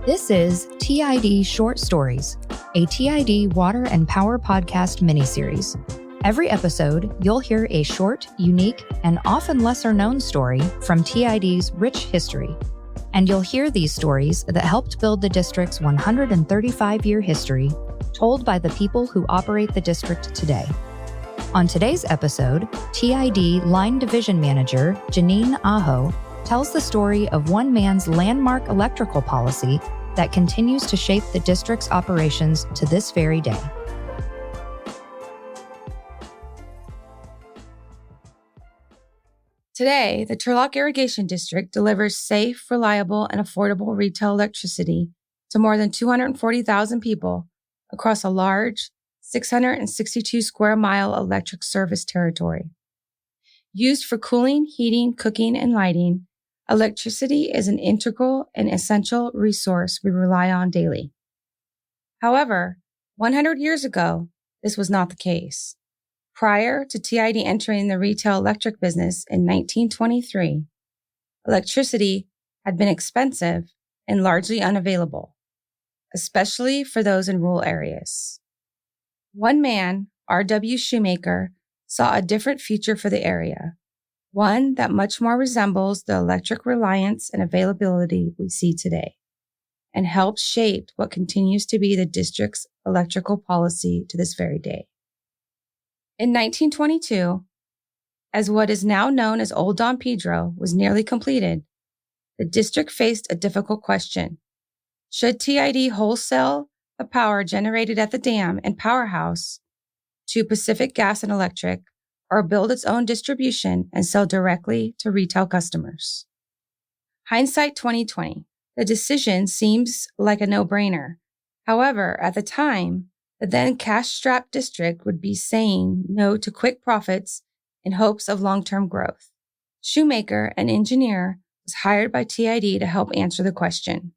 This is TID Short Stories, a TID Water and Power Podcast miniseries. Every episode, you'll hear a short, unique, and often lesser-known story from TID's rich history. And you'll hear these stories that helped build the district's 135-year history, told by the people who operate the district today. On today's episode, TID Line Division Manager Jeannine Aho tells the story of one man's landmark electrical policy that continues to shape the district's operations to this very day. Today, the Turlock Irrigation District delivers safe, reliable, and affordable retail electricity to more than 240,000 people across a large 662 square mile electric service territory. Used for cooling, heating, cooking, and lighting, electricity is an integral and essential resource we rely on daily. However, 100 years ago, this was not the case. Prior to TID entering the retail electric business in 1923, electricity had been expensive and largely unavailable, especially for those in rural areas. One man, R.W. Shoemaker, saw a different future for the area, one that much more resembles the electric reliance and availability we see today, and helped shape what continues to be the district's electrical policy to this very day. In 1922, as what is now known as Old Don Pedro was nearly completed, the district faced a difficult question. Should TID wholesale the power generated at the dam and powerhouse to Pacific Gas and Electric, or build its own distribution and sell directly to retail customers? Hindsight 2020, the decision seems like a no-brainer. However, at the time, the then cash-strapped district would be saying no to quick profits in hopes of long-term growth. Shoemaker, an engineer, was hired by TID to help answer the question.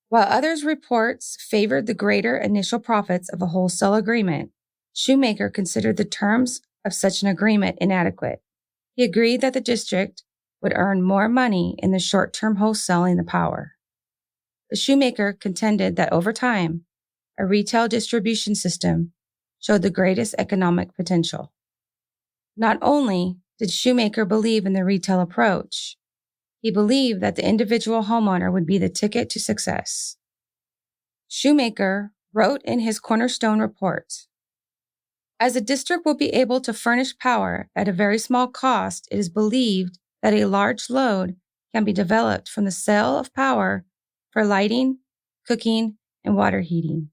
While others' reports favored the greater initial profits of a wholesale agreement, Shoemaker considered the terms of such an agreement inadequate. He agreed that the district would earn more money in the short-term wholesaling the power. The Shoemaker contended that over time, a retail distribution system showed the greatest economic potential. Not only did Shoemaker believe in the retail approach, he believed that the individual homeowner would be the ticket to success. Shoemaker wrote in his cornerstone report, "As the district will be able to furnish power at a very small cost, it is believed that a large load can be developed from the sale of power for lighting, cooking, and water heating,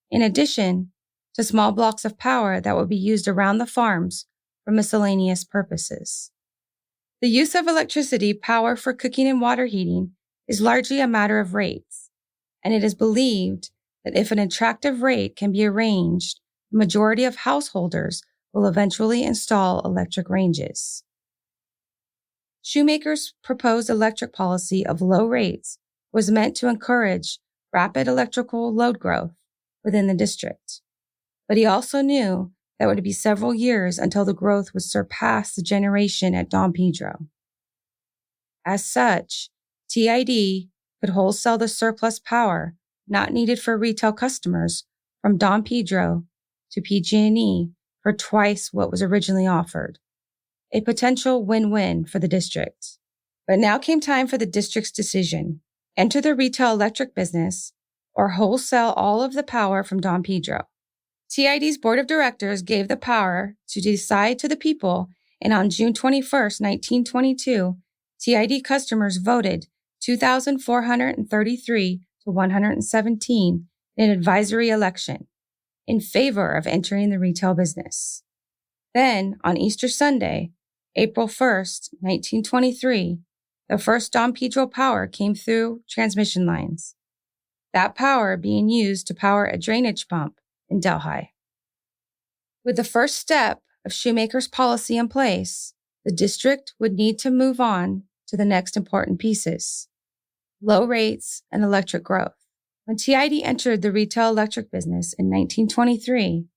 in addition to small blocks of power that will be used around the farms for miscellaneous purposes. The use of electricity power for cooking and water heating is largely a matter of rates, and it is believed that if an attractive rate can be arranged, the majority of householders will eventually install electric ranges." Shoemaker's proposed electric policy of low rates was meant to encourage rapid electrical load growth within the district. But he also knew that it would be several years until the growth would surpass the generation at Don Pedro. As such, TID could wholesale the surplus power not needed for retail customers from Don Pedro to PG&E for twice what was originally offered, a potential win-win for the district. But now came time for the district's decision: enter the retail electric business or wholesale all of the power from Don Pedro. TID's board of directors gave the power to decide to the people, and on June 21st, 1922, TID customers voted 2,433 to 117 in an advisory election in favor of entering the retail business. Then, on Easter Sunday, April 1st, 1923, the first Don Pedro power came through transmission lines, that power being used to power a drainage pump in Delhi. With the first step of Shoemaker's policy in place, the district would need to move on to the next important pieces: low rates and electric growth. When TID entered the retail electric business in 1923,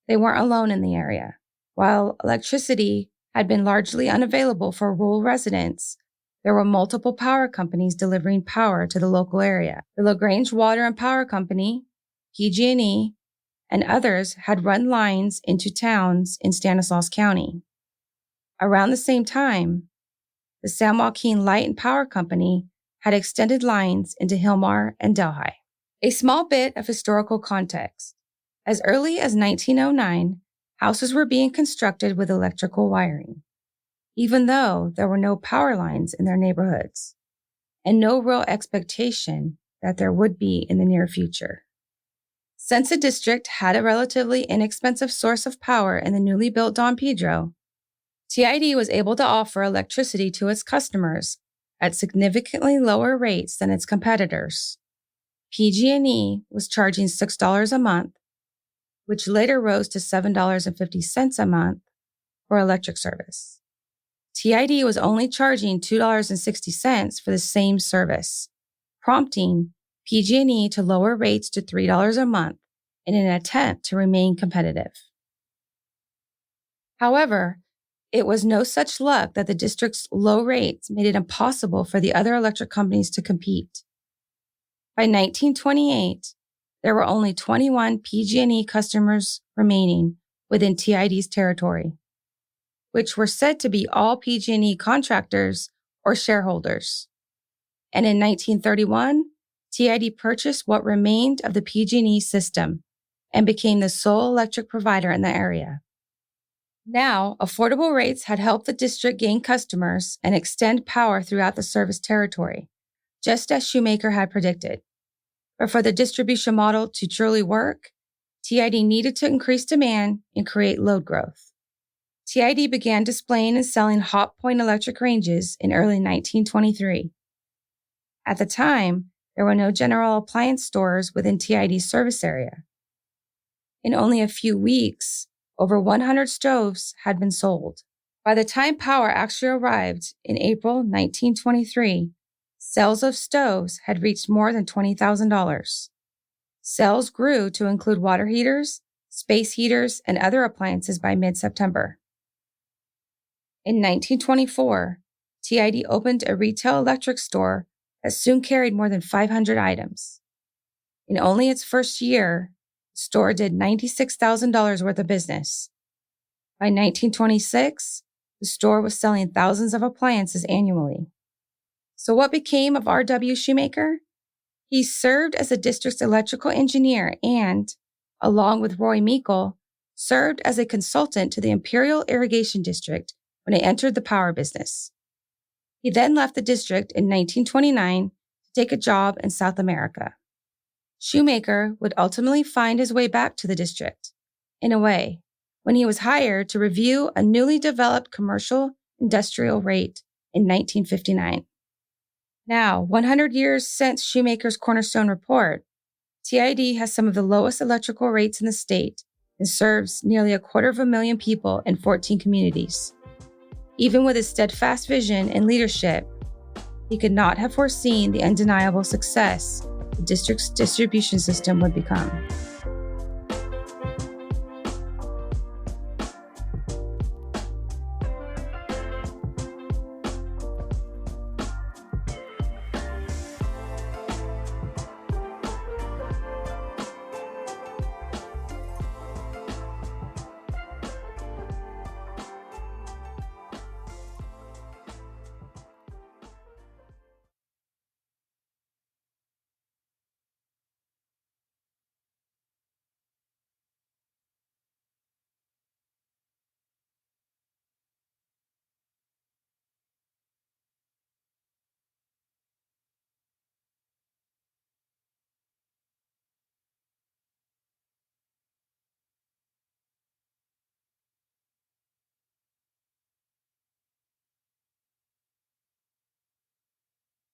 they weren't alone in the area. While electricity had been largely unavailable for rural residents, there were multiple power companies delivering power to the local area. The LaGrange Water and Power Company, PG&E, and others had run lines into towns in Stanislaus County. Around the same time, the San Joaquin Light and Power Company had extended lines into Hillmar and Delhi. A small bit of historical context. As early as 1909, houses were being constructed with electrical wiring, even though there were no power lines in their neighborhoods, and no real expectation that there would be in the near future. Since the district had a relatively inexpensive source of power in the newly built Don Pedro, TID was able to offer electricity to its customers at significantly lower rates than its competitors. PG&E was charging $6 a month, which later rose to $7.50 a month for electric service. TID was only charging $2.60 for the same service, prompting PG&E to lower rates to $3 a month in an attempt to remain competitive. However, it was no such luck that the district's low rates made it impossible for the other electric companies to compete. By 1928, there were only 21 PG&E customers remaining within TID's territory, which were said to be all PG&E contractors or shareholders. And in 1931, TID purchased what remained of the PG&E system and became the sole electric provider in the area. Now, affordable rates had helped the district gain customers and extend power throughout the service territory, just as Shoemaker had predicted. But for the distribution model to truly work, TID needed to increase demand and create load growth. TID began displaying and selling hot point electric ranges in early 1923. At the time, there were no general appliance stores within TID's service area. In only a few weeks, over 100 stoves had been sold. By the time power actually arrived in April 1923, sales of stoves had reached more than $20,000. Sales grew to include water heaters, space heaters, and other appliances by mid-September. In 1924, TID opened a retail electric store that soon carried more than 500 items. In only its first year, the store did $96,000 worth of business. By 1926, the store was selling thousands of appliances annually. So what became of R.W. Shoemaker? He served as the district's electrical engineer and, along with Roy Meikle, served as a consultant to the Imperial Irrigation District when he entered the power business. He then left the district in 1929 to take a job in South America. Shoemaker would ultimately find his way back to the district, in a way, when he was hired to review a newly developed commercial industrial rate in 1959. Now, 100 years since Shoemaker's Cornerstone Report, TID has some of the lowest electrical rates in the state and serves nearly 250,000 people in 14 communities. Even with his steadfast vision and leadership, he could not have foreseen the undeniable success the district's distribution system would become.